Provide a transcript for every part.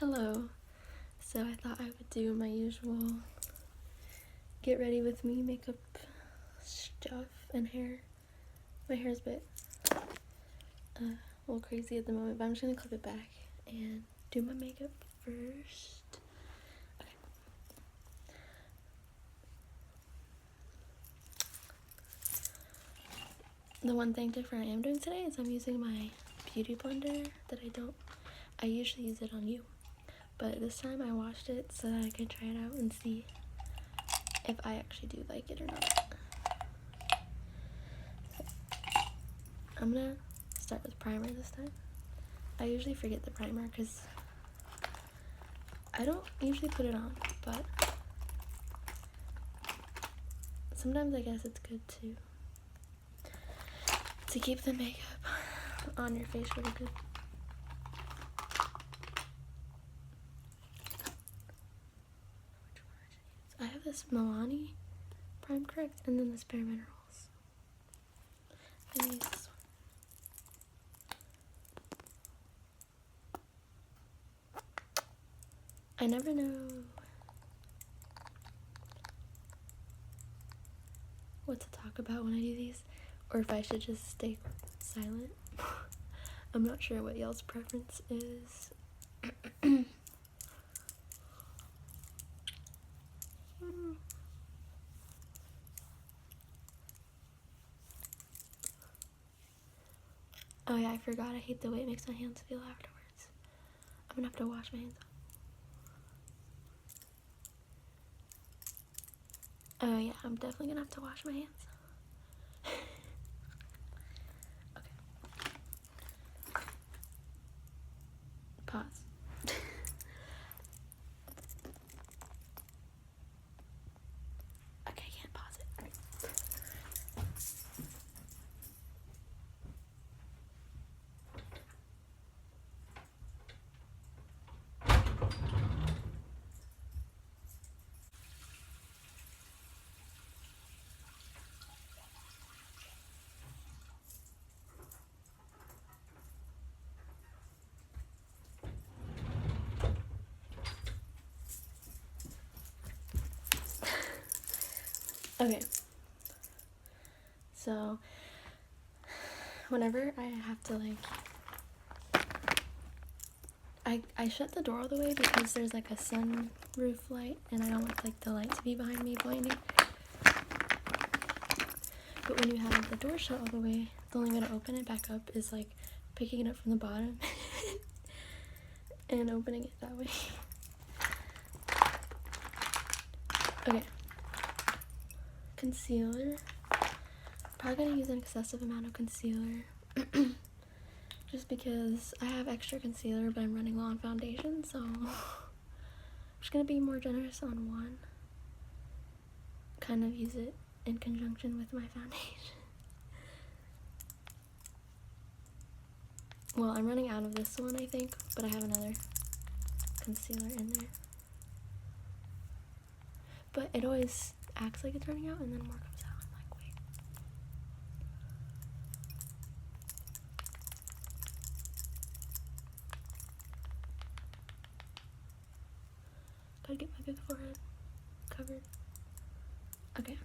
Hello. So I thought I would do my usual get ready with me makeup stuff and hair. My hair's a bit a little crazy at the moment, but I'm just gonna clip it back and do my makeup first. Okay. The one thing different I am doing today is I'm using my beauty blender that I usually use it on you. But this time I washed it so that I could try it out and see if I actually do like it or not. So, I'm gonna start with primer this time. I usually forget the primer because I don't usually put it on, but sometimes I guess it's good to keep the makeup on your face really good. I have this Milani Prime Correct and then this Bare Minerals. I'm gonna use this one. I never know what to talk about when I do these, or if I should just stay silent. I'm not sure what y'all's preference is. Oh yeah, I forgot. I hate the way it makes my hands feel afterwards. I'm gonna have to wash my hands off. Oh yeah, I'm definitely gonna have to wash my hands. Okay. Pause. Okay, I can't pause it. Okay, so whenever I have to I shut the door all the way because there's like a sunroof light and I don't want like the light to be behind me blinding. But when you have the door shut all the way, the only way to open it back up is like picking it up from the bottom and opening it that way. Okay. Concealer. Probably gonna use an excessive amount of concealer just because I have extra concealer but I'm running low on foundation, so I'm just gonna be more generous on one. Kind of use it in conjunction with my foundation. Well, I'm running out of this one, I think, but I have another concealer in there. But it always acts like it's running out and then more comes out. I'm like, wait. Gotta get my big forehead covered. Okay.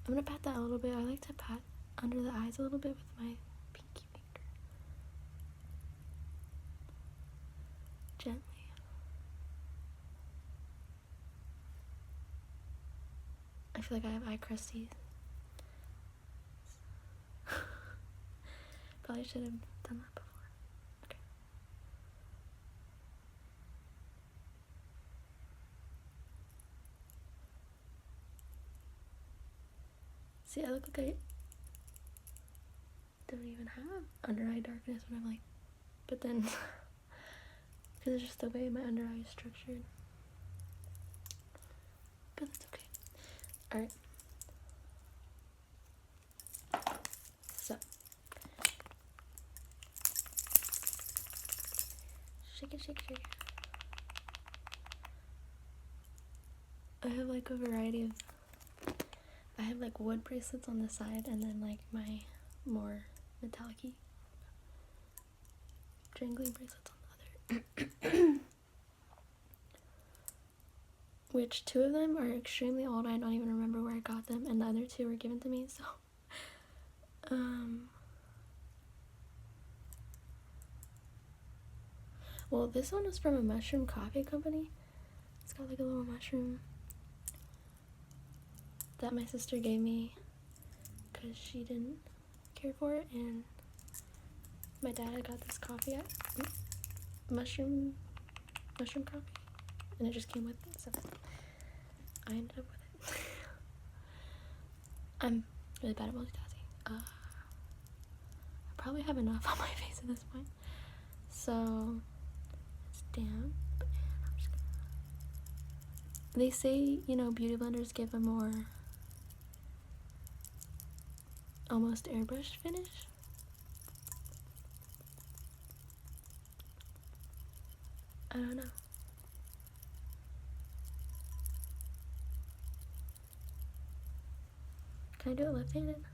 I'm gonna pat that a little bit. I like to pat under the eyes a little bit with my pinky finger. Gently. I feel like I have eye crusties. Probably should have done that before. Okay. See, I look like I don't even have under eye darkness when I'm like, but then, because it's just the way my under eye is structured. But that's okay. Alright. So. Shake it, shake it, shake it. I have like a variety of, I have like wood bracelets on the side and then like my more metallic-y jangly bracelets on the other. which 2 of them are extremely old. I don't even remember where I got them, and the other 2 were given to me, so well, this one is from a mushroom coffee company. It's got like a little mushroom that my sister gave me because she didn't care for it, and my dad had got this coffee at mushroom coffee, and it just came with it, so I ended up with it. I'm really bad at multitasking. I probably have enough on my face at this point, so it's damp, and I'm just gonna... They say, you know, beauty blenders give a more almost airbrushed finish. I don't know. Can I do it left-handed?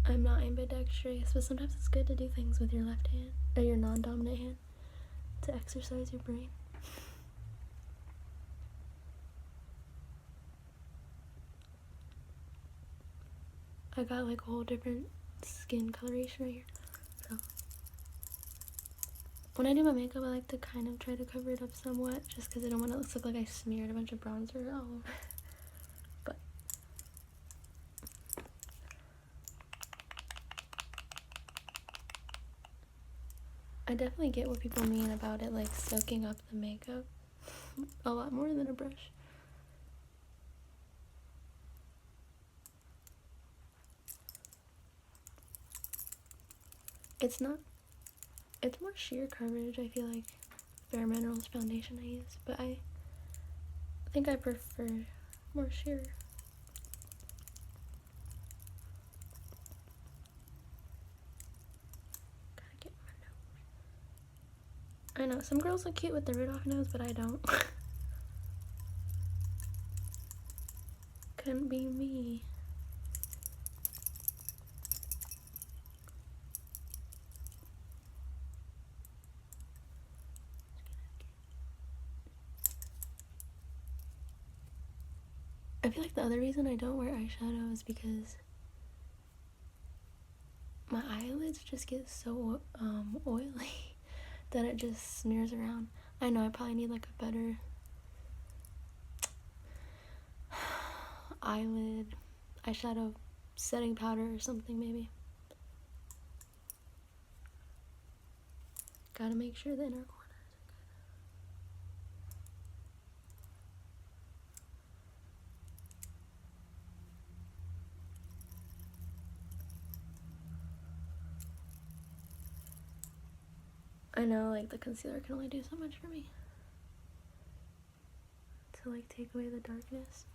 I'm not ambidextrous, but sometimes it's good to do things with your left hand, or your non-dominant hand, to exercise your brain. I got like a whole different skin coloration right here, so when I do my makeup, I like to kind of try to cover it up somewhat, just because I don't want it to look like I smeared a bunch of bronzer all over. But I definitely get what people mean about it, like soaking up the makeup a lot more than a brush. It's not, it's more sheer coverage, I feel like, Bare Minerals foundation I use, but I think I prefer more sheer. Gotta get my nose. I know, some girls look cute with the Rudolph nose, but I don't. Couldn't be me. I feel like the other reason I don't wear eyeshadow is because my eyelids just get so oily that it just smears around. I know I probably need like a better eyelid eyeshadow setting powder or something, maybe. Gotta make sure the inner corners are good. I know, like, the concealer can only do so much for me to like take away the darkness.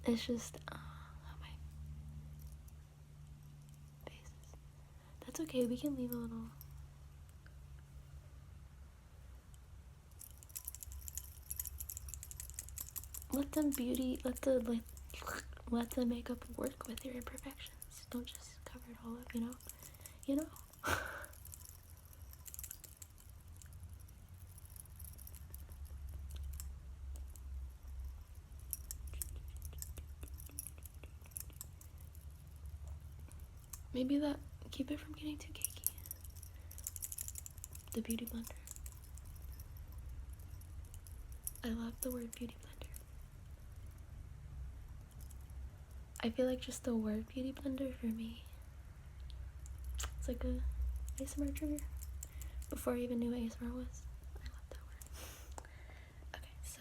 It's just how my face is. That's okay, we can leave a little. Let the makeup work with your imperfections. Don't just cover it all up, you know? You know? Maybe that, keep it from getting too cakey. The beauty blender. I love the word beauty blender. I feel like just the word beauty blender for me, it's like a ASMR trigger. Before I even knew what ASMR was, I love that word. Okay, so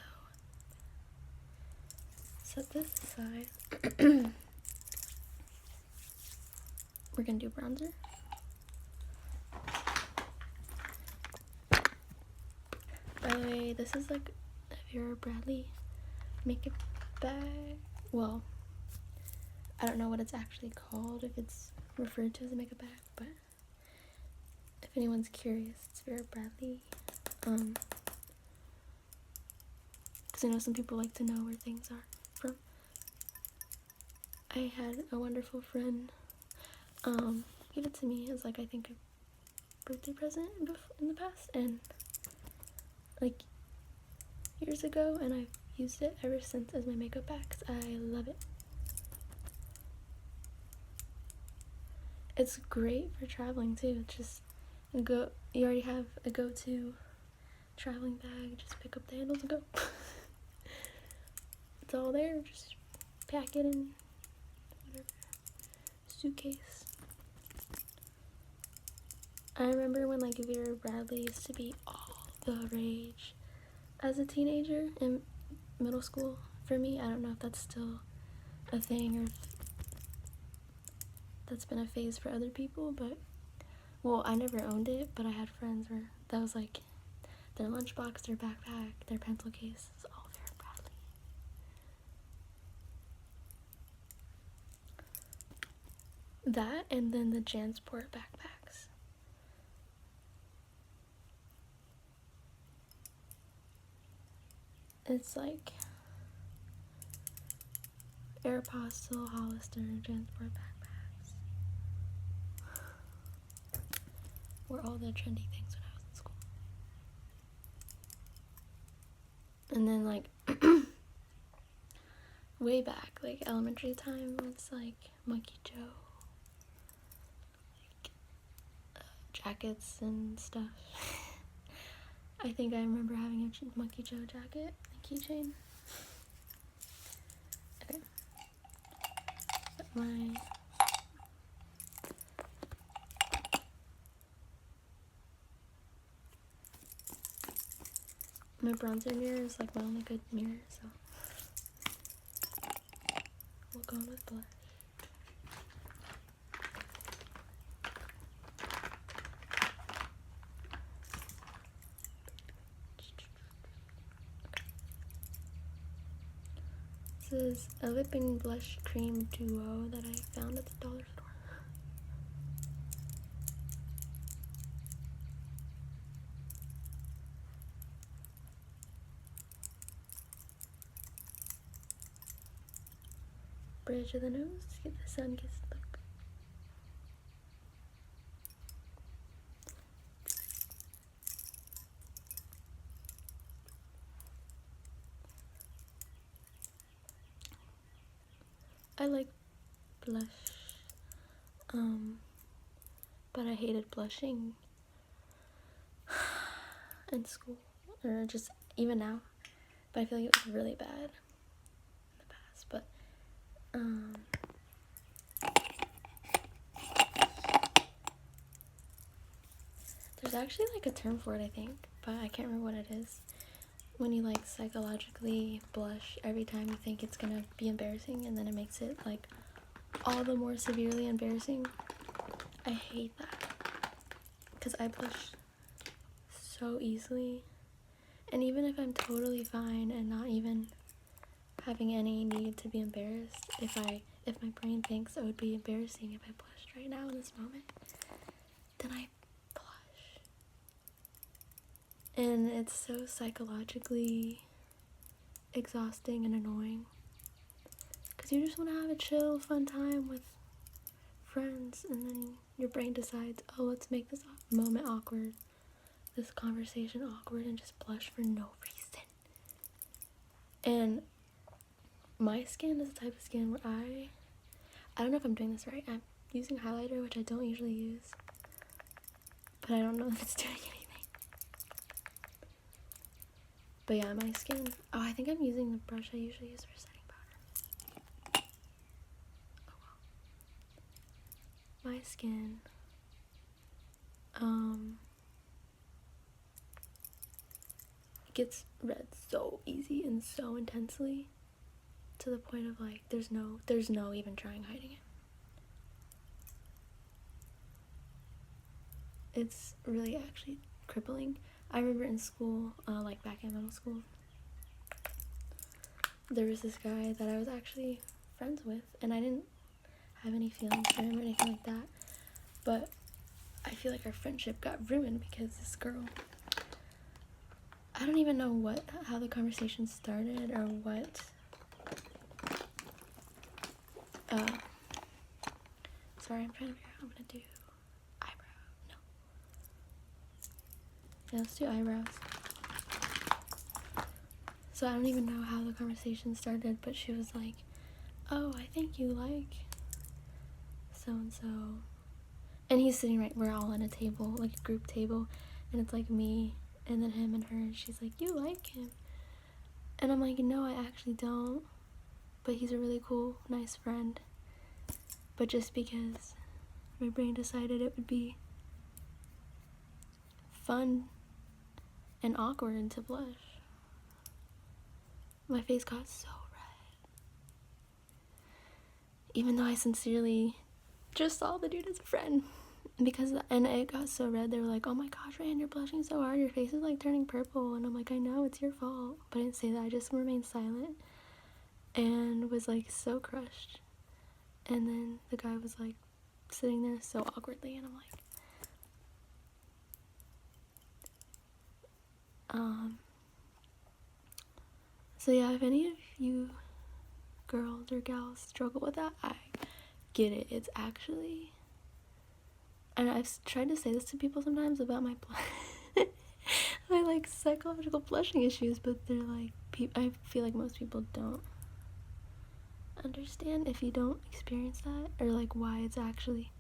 set this aside. We're gonna do bronzer. By the way, this is like a Vera Bradley makeup bag. Well, I don't know what it's actually called, if it's referred to as a makeup bag, but if anyone's curious, it's Vera Bradley. Because I know some people like to know where things are from. I had a wonderful friend, gave it to me as, like, I think a birthday present in the past, and, like, years ago, and I've used it ever since as my makeup bag, 'cause I love it. It's great for traveling, too. Just you already have a go-to traveling bag, just pick up the handles and go. It's all there, just pack it in whatever suitcase. I remember when, like, Vera Bradley used to be all the rage as a teenager in middle school. For me, I don't know if that's still a thing or if that's been a phase for other people, but, well, I never owned it, but I had friends where that was, like, their lunchbox, their backpack, their pencil case, it's all Vera Bradley. That, and then the Jansport backpacks. It's like Aeropostale, Hollister, Jansport backpacks were all the trendy things when I was in school. And then, like, way back, like, elementary time, it's like Monkey Joe, like, jackets and stuff. I think I remember having a Monkey Joe jacket and keychain. Okay. But my bronzer mirror is, like, my only good mirror, so we'll go with blush. This is a lip and blush cream duo that I found at the dollar store. Bridge of the nose to get the sun-kissed look. I like blush, but I hated blushing in school, or just even now, but I feel like it was really bad in the past, but, there's actually, like, a term for it, I think, but I can't remember what it is. When you, like, psychologically blush every time you think it's gonna be embarrassing, and then it makes it, like, all the more severely embarrassing. I hate that, because I blush so easily, and even if I'm totally fine and not even having any need to be embarrassed, if my brain thinks it would be embarrassing if I blushed right now in this moment, then I blush. And it's so psychologically exhausting and annoying, because you just want to have a chill, fun time with friends, and then your brain decides, oh, let's make this moment awkward, this conversation awkward, and just blush for no reason. And my skin is the type of skin where I don't know if I'm doing this right. I'm using highlighter, which I don't usually use, but I don't know if it's doing anything. But yeah, my skin, oh, I think I'm using the brush I usually use for setting powder. Oh well. My skin, gets red so easy and so intensely, to the point of, like, there's no even trying hiding it. It's really actually crippling. I remember in school, like back in middle school, there was this guy that I was actually friends with, and I didn't have any feelings for him or anything like that, but I feel like our friendship got ruined because this girl, I don't even know how the conversation started or what. Sorry, I'm trying to figure out what I'm gonna do. Yeah, let's do eyebrows. So I don't even know how the conversation started, but she was like, oh, I think you like so-and-so. And he's sitting right, we're all at a table, like a group table, and it's like me, and then him and her, and she's like, you like him? And I'm like, no, I actually don't, but he's a really cool, nice friend. But just because my brain decided it would be fun and awkward to blush, my face got so red. Even though I sincerely just saw the dude as a friend. And it got so red, they were like, oh my gosh, Rand, you're blushing so hard, your face is like turning purple. And I'm like, I know, it's your fault. But I didn't say that, I just remained silent and was like so crushed. And then the guy was like sitting there so awkwardly, and I'm like, so yeah, if any of you girls or gals struggle with that, I get it. It's actually, and I've tried to say this to people sometimes about my my like psychological blushing issues, but they're like, I feel like most people don't understand if you don't experience that, or like why it's actually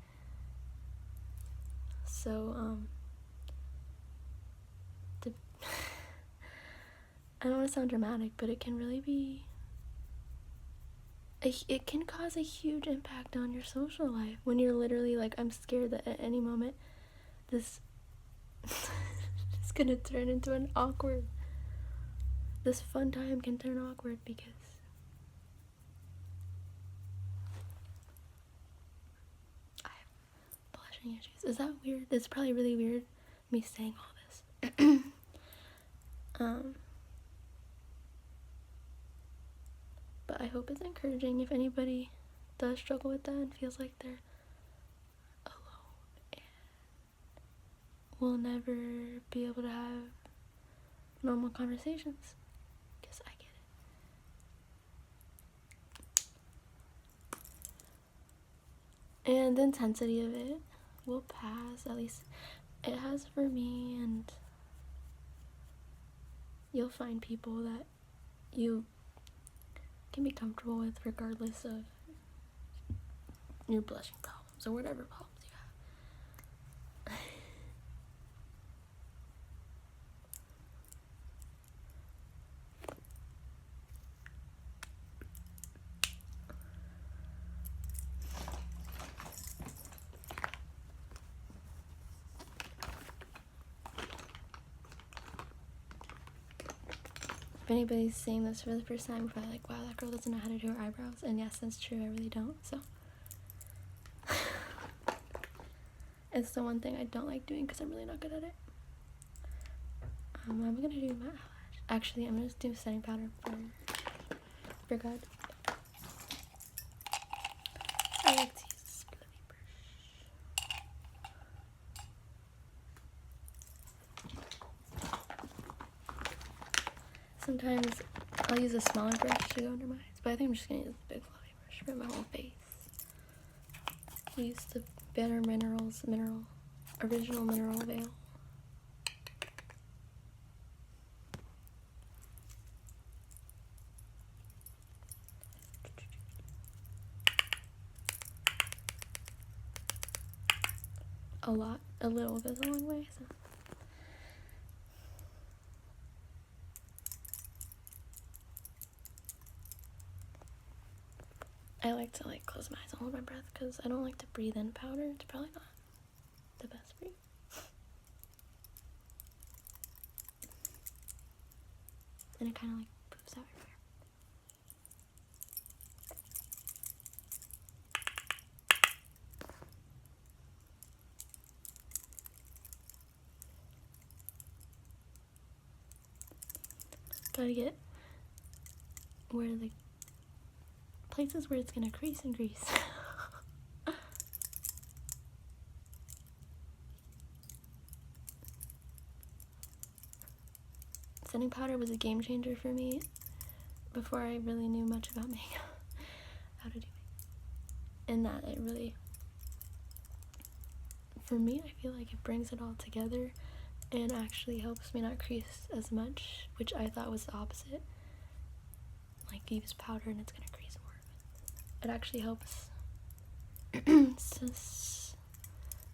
so I don't want to sound dramatic, but it can really be it can cause a huge impact on your social life when you're literally like, I'm scared that at any moment this is gonna turn into an awkward, this fun time can turn awkward because I have blushing issues. Is that weird? It's probably really weird me saying all this. But I hope it's encouraging if anybody does struggle with that and feels like they're alone and will never be able to have normal conversations, because I get it. And the intensity of it will pass, at least it has for me, and you'll find people that you can be comfortable with regardless of your blushing problems or whatever problems you have. If anybody's saying this for the first time, you're probably like, wow, that girl doesn't know how to do her eyebrows. And yes, that's true, I really don't. So it's the one thing I don't like doing because I'm really not good at it. I'm gonna do my eyelash. Actually, I'm gonna do setting powder for God. I like to use this fluffy brush. Sometimes I'll use a smaller brush to go under my eyes, but I think I'm just gonna use the big fluffy brush for my whole face. I use the Better Original Mineral Veil. A little goes a long way, so. I like to like close my eyes and hold my breath because I don't like to breathe in powder. It's probably not the best for you. And it kind of like poofs out everywhere. Gotta get where the places where it's gonna crease and grease. Setting powder was a game changer for me before I really knew much about makeup, how to do makeup. And that it really, for me, I feel like it brings it all together and actually helps me not crease as much, which I thought was the opposite. Like, you use powder and it's gonna crease more. It actually helps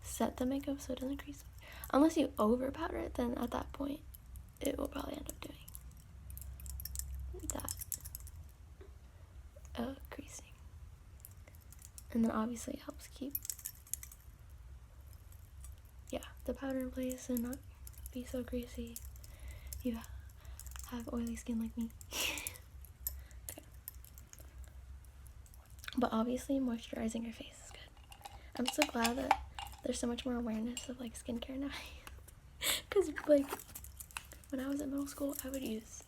set the makeup so it doesn't crease. Unless you over powder it, then at that point it will probably end up doing that, creasing. And then obviously it helps keep, yeah, the powder in place and not be so greasy. You have oily skin like me. Okay. But obviously moisturizing your face is good. I'm so glad that there's so much more awareness of like skincare now. Because like when I was in middle school, I would use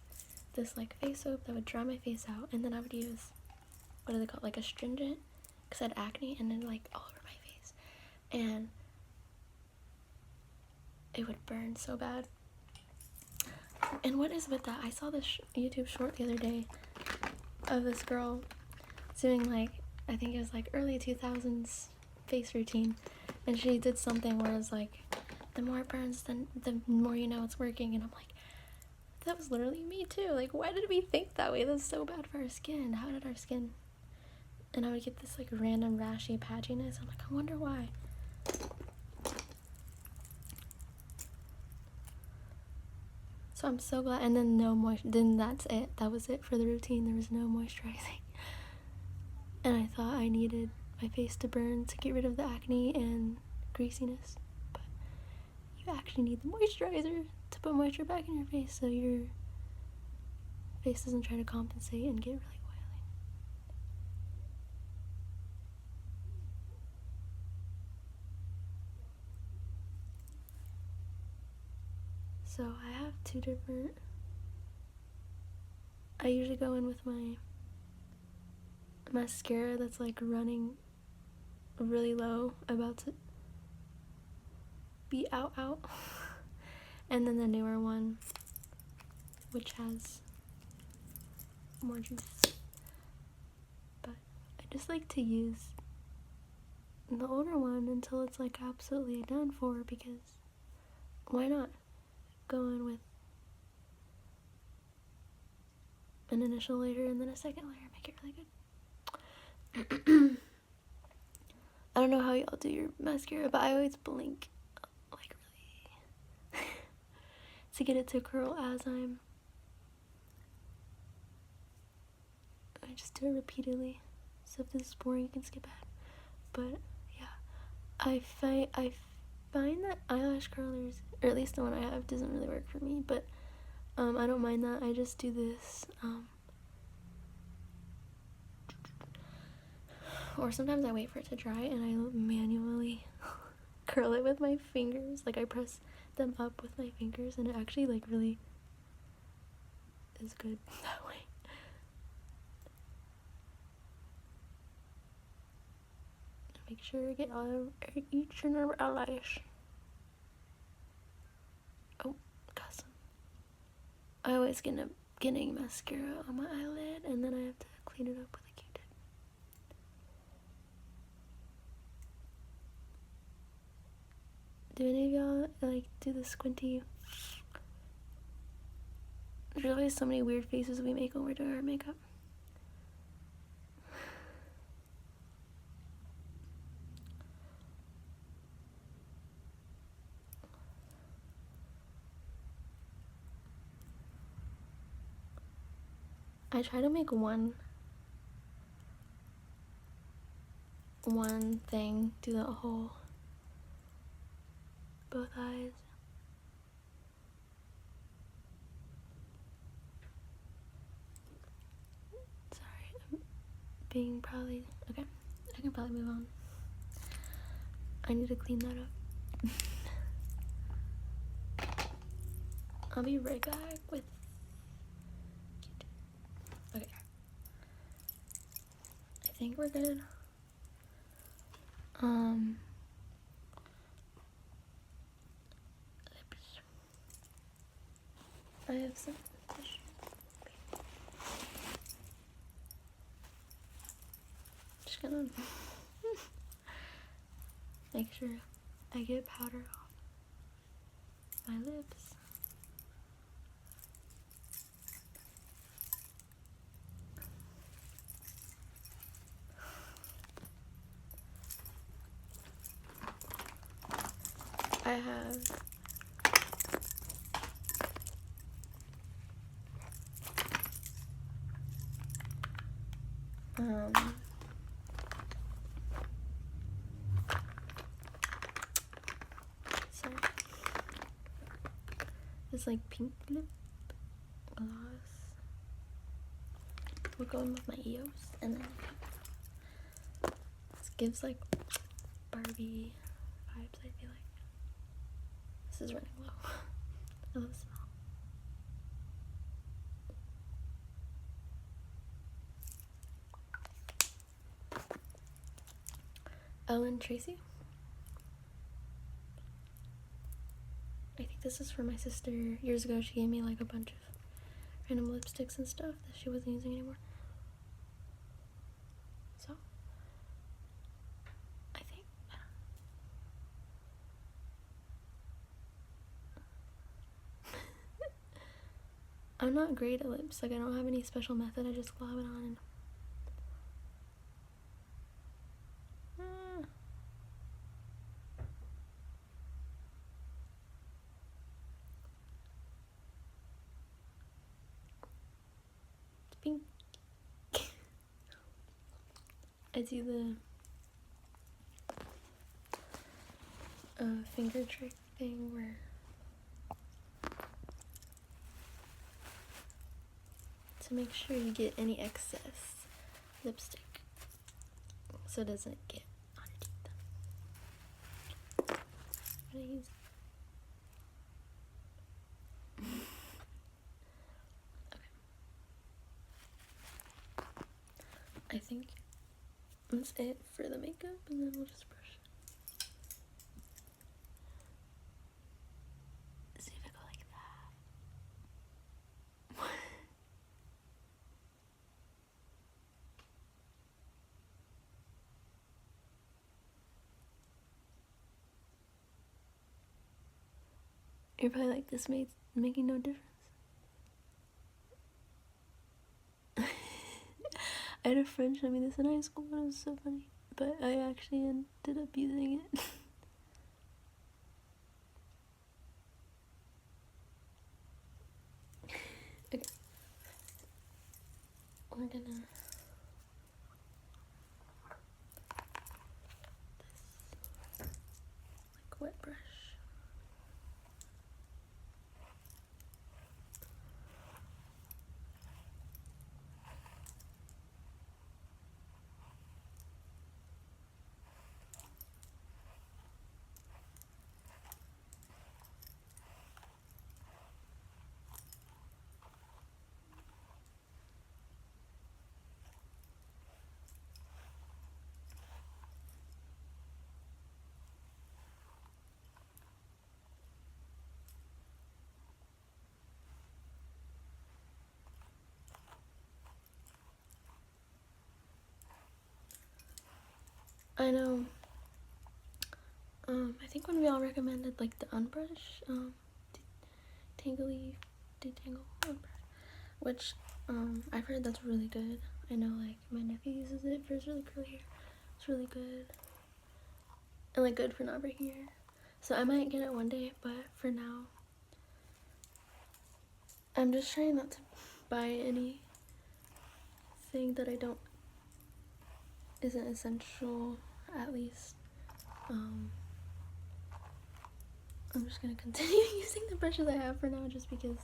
this like face soap that would dry my face out, and then I would use, what do they call it, like astringent, because I had acne, and then like all over my face, and it would burn so bad. And what is with that? I saw this YouTube short the other day of this girl doing like, I think it was like early 2000s face routine, and she did something where it's like, the more it burns, then the more you know it's working. And I'm like, that was literally me too. Like, why did we think that way? That's so bad for our skin. How did our skin? And I would get this like random rashy patchiness. I'm like, I wonder why. So I'm so glad. And then then that's it. That was it for the routine. There was no moisturizing. And I thought I needed my face to burn to get rid of the acne and greasiness. But you actually need the moisturizer to put moisture back in your face so your face doesn't try to compensate and get really oily. So I have two different, I usually go in with my mascara that's like running really low, about to be out. And then the newer one, which has more juice. But I just like to use the older one until it's like absolutely done for, because why not go in with an initial layer and then a second layer, make it really good. I don't know how y'all do your mascara, but I always blink like really to get it to curl as I just do it repeatedly. So if this is boring, you can skip ahead. But yeah, I find that eyelash curlers, or at least the one I have, doesn't really work for me. But I don't mind that. I just do this. Or sometimes I wait for it to dry and I manually curl it with my fingers. Like I press them up with my fingers, and it actually like really is good that way. Make sure you get out of each and every eyelash. Oh, custom. I always get a getting mascara on my eyelid, and then I have to clean it up with a Q-tip. Do any of y'all like do the squinty? There's always so many weird faces we make when we're doing our makeup. I try to make one thing, do the whole, both eyes. Sorry, I'm being probably, okay, I can probably move on. I need to clean that up. I'll be right back with, okay, I think we're good. Lips. I have some tissue. Just gonna make sure I get powder off. my lips. I have sorry, this like pink lip gloss. We're going with my EOS, and then this gives like Barbie vibes, I feel like. This is running low. I love the smell. Ellen Tracy. I think this is for my sister. Years ago, she gave me like a bunch of random lipsticks and stuff that she wasn't using anymore. So, I think, I'm not great at lips. Like, I don't have any special method. I just glob it on and it's pink. I do the finger trick thing where to make sure you get any excess lipstick so it doesn't get on your teeth. I'm gonna use I think that's it for the makeup, and then we'll just brush it. See if I go like that. You're probably like, this making no difference. I had a friend show me this in high school, and it was so funny. But I actually ended up using it. Okay. We're gonna... this, like, wet brush. I know, I think when we all recommended, like, the unbrush, detangle unbrush, which, I've heard that's really good. I know, like, my nephew uses it for his really curly hair. It's really good. And, like, good for not breaking your hair. So I might get it one day, but for now, I'm just trying not to buy anything that I don't isn't essential, at least. I'm just gonna continue using the brushes I have for now, just because,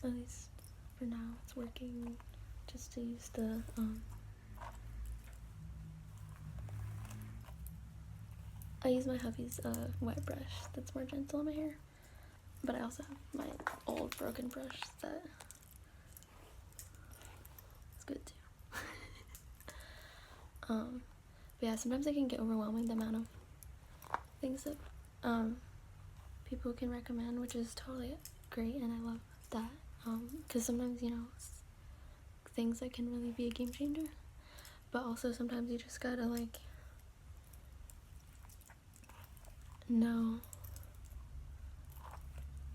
at least for now, it's working. Just to use the I use my hubby's wet brush that's more gentle on my hair, but I also have my old broken brush that is good too. But yeah, sometimes it can get overwhelming, the amount of things that people can recommend, which is totally great, and I love that, because sometimes, you know, things that can really be a game changer, but also sometimes you just gotta, like, know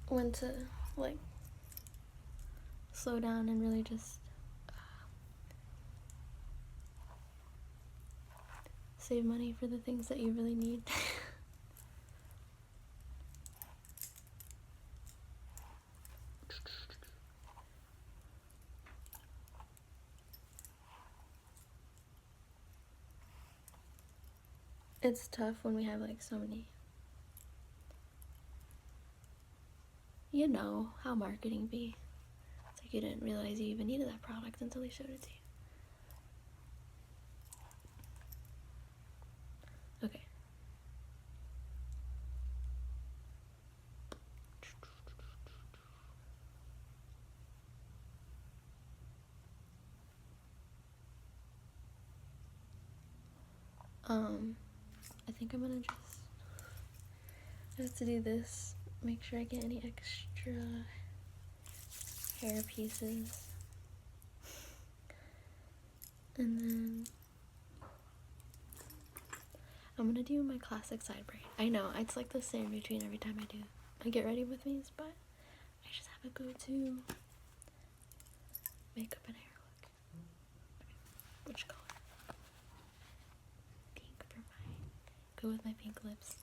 when to like slow down and really just save money for the things that you really need. It's tough when we have like so many. You know how marketing be. It's like you didn't realize you even needed that product until they showed it to you. Okay. I think I'm gonna just have to do this. Make sure I get any extra hair pieces. And then I'm gonna do my classic side braid. I know, it's like the same routine every time I do a get ready with me's, but I just have a go-to makeup and hair look. Okay. Which color? Pink for mine. Go with my pink lips.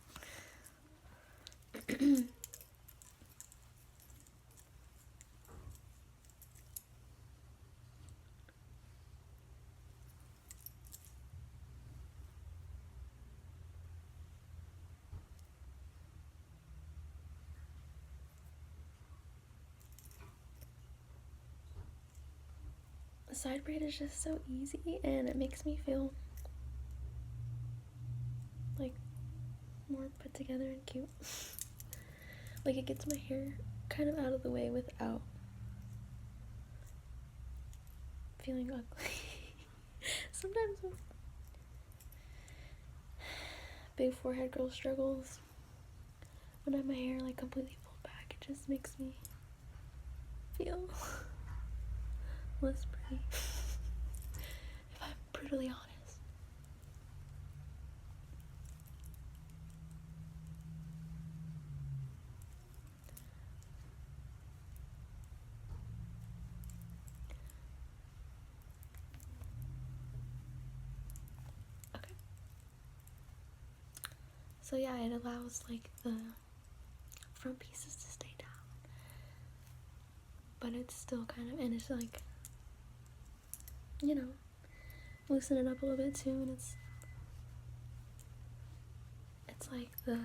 Side braid is just so easy and it makes me feel like more put together and cute. Like it gets my hair kind of out of the way without feeling ugly. Sometimes with big forehead girl struggles, when I have my hair like completely pulled back, it just makes me feel less pretty. If I'm brutally honest. Okay. So yeah, it allows like the front pieces to stay down, but it's still kind of, and it's like, you know, loosen it up a little bit too, and it's like the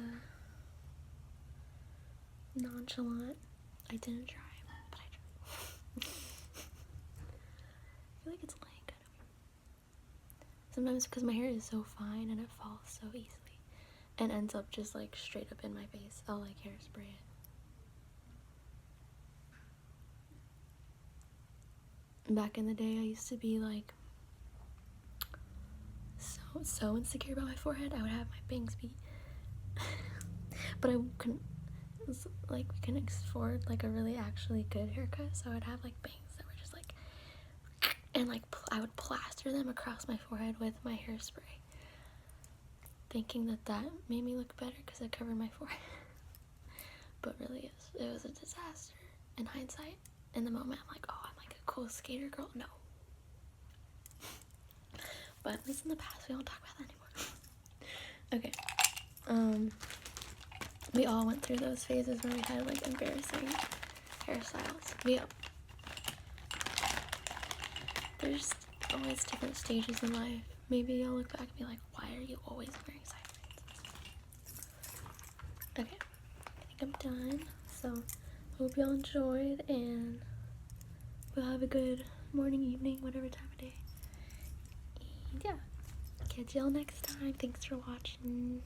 nonchalant, I didn't try, but I tried. I feel like it's laying kind of weird. Sometimes because my hair is so fine and it falls so easily and ends up just like straight up in my face, I'll like hairspray it. Back in the day, I used to be like so insecure about my forehead. I would have my bangs be but I couldn't, like, we couldn't afford like a really actually good haircut, so I would have like bangs that were just like, and like I would plaster them across my forehead with my hairspray, thinking that made me look better because it covered my forehead. But really it was a disaster in hindsight. In the moment I'm like, oh, I'm like a cool skater girl. No. But at least in the past we don't talk about that anymore. Okay. We all went through those phases where we had like embarrassing hairstyles. There's always different stages in life. Maybe you'll look back and be like, why are you always wearing side braids? Okay, I think I'm done. So, hope y'all enjoyed, and we'll have a good morning, evening, whatever time of day. And yeah, catch y'all next time. Thanks for watching.